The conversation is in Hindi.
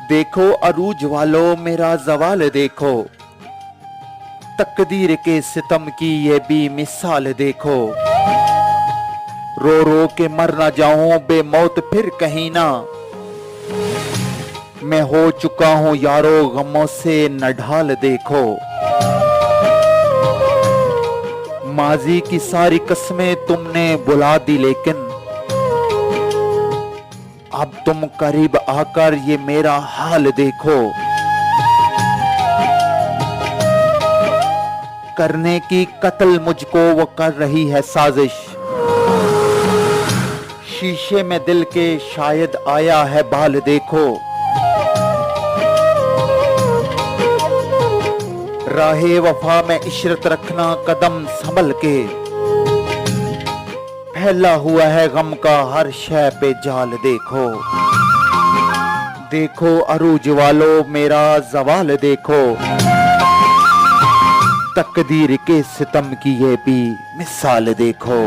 देखो अरूज वालों मेरा जवाल देखो, तकदीर के सितम की ये भी मिसाल देखो। रो रो के मर ना जाऊं बेमौत फिर कहीं ना, मैं हो चुका हूं यारो गमों से न ढाल देखो। माजी की सारी कस्में तुमने बुला दी लेकिन अब तुम करीब आकर ये मेरा हाल देखो। करने की कत्ल मुझको वो कर रही है साजिश, शीशे में दिल के शायद आया है बाल देखो। राहे वफा में इशरत रखना कदम संभल के, फैला हुआ है गम का हर शय पे जाल देखो। देखो अरूज वालों मेरा जवाल देखो, तकदीर के सितम की ये भी मिसाल देखो।